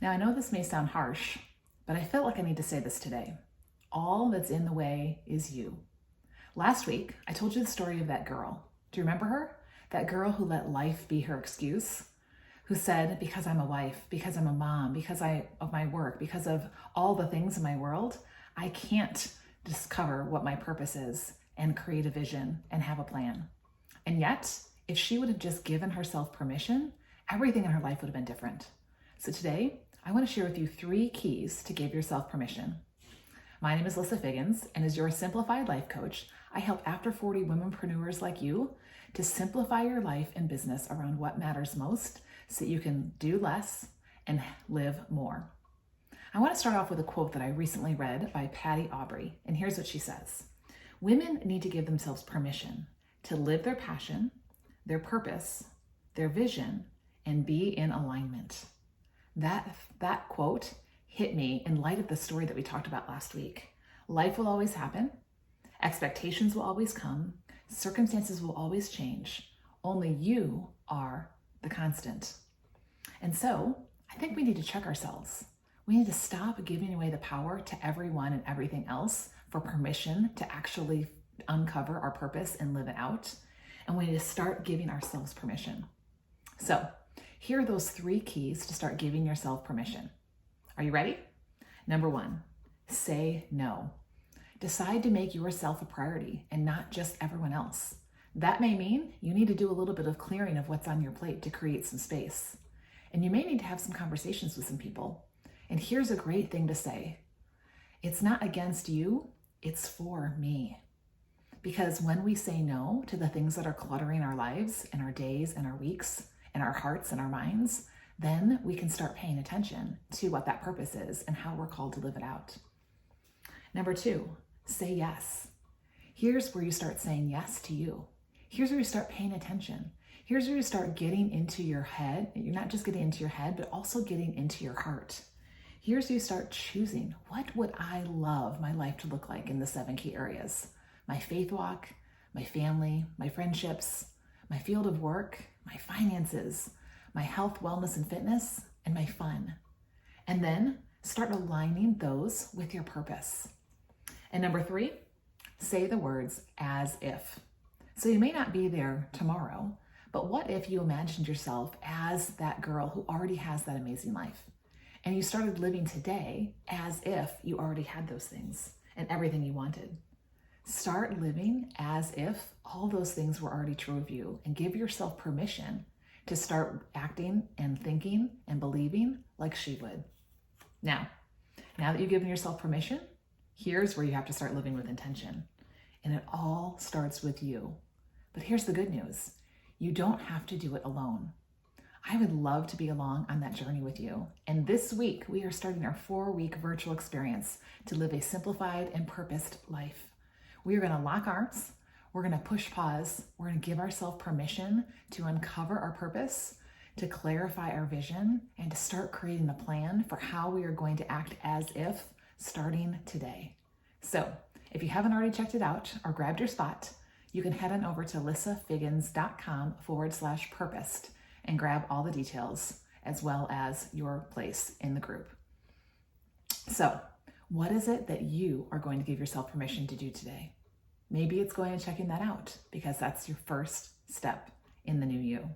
Now, I know this may sound harsh, but I felt like I need to say this today. All that's in the way is you. Last week, I told you the story of that girl. Do you remember her? That girl who let life be her excuse, who said, because I'm a wife, because I'm a mom, because of my work, because of all the things in my world, I can't discover what my purpose is and create a vision and have a plan. And yet, if she would have just given herself permission, everything in her life would have been different. So today, I want to share with you 3 keys to give yourself permission. My name is Lissa Figgins, and as your Simplified Life Coach, I help after 40 womenpreneurs like you to simplify your life and business around what matters most so that you can do less and live more. I want to start off with a quote that I recently read by Patty Aubrey, and here's what she says. Women need to give themselves permission to live their passion, their purpose, their vision, and be in alignment. That quote hit me in light of the story that we talked about last week. Life will always happen. Expectations will always come. Circumstances will always change. Only you are the constant. And so I think we need to check ourselves. We need to stop giving away the power to everyone and everything else for permission to actually uncover our purpose and live it out. And we need to start giving ourselves permission. So here are those 3 keys to start giving yourself permission. Are you ready? Number 1, say no. Decide to make yourself a priority and not just everyone else. That may mean you need to do a little bit of clearing of what's on your plate to create some space. And you may need to have some conversations with some people. And here's a great thing to say. It's not against you, it's for me. Because when we say no to the things that are cluttering our lives and our days and our weeks and our hearts and our minds, then we can start paying attention to what that purpose is and how we're called to live it out. Number 2, say yes. Here's where you start saying yes to you. Here's where you start paying attention. Here's where you start getting into your head. You're not just getting into your head, but also getting into your heart. Here's where you start choosing, what would I love my life to look like in the 7 key areas? My faith walk, my family, my friendships, my field of work, my finances, my health, wellness, and fitness, and my fun. And then start aligning those with your purpose. And number 3, say the words as if. So you may not be there tomorrow, but what if you imagined yourself as that girl who already has that amazing life? And you started living today as if you already had those things and everything you wanted. Start living as if all those things were already true of you and give yourself permission to start acting and thinking and believing like she would. Now that you've given yourself permission, here's where you have to start living with intention. And it all starts with you. But here's the good news. You don't have to do it alone. I would love to be along on that journey with you. And this week, we are starting our 4-week virtual experience to live a simplified and purposed life. We are going to lock arms. We're going to push pause. We're going to give ourselves permission to uncover our purpose, to clarify our vision, and to start creating a plan for how we are going to act as if starting today. So if you haven't already checked it out or grabbed your spot, you can head on over to lissafiggins.com/purposed and grab all the details as well as your place in the group. So what is it that you are going to give yourself permission to do today? Maybe it's going and checking that out because that's your first step in the new you.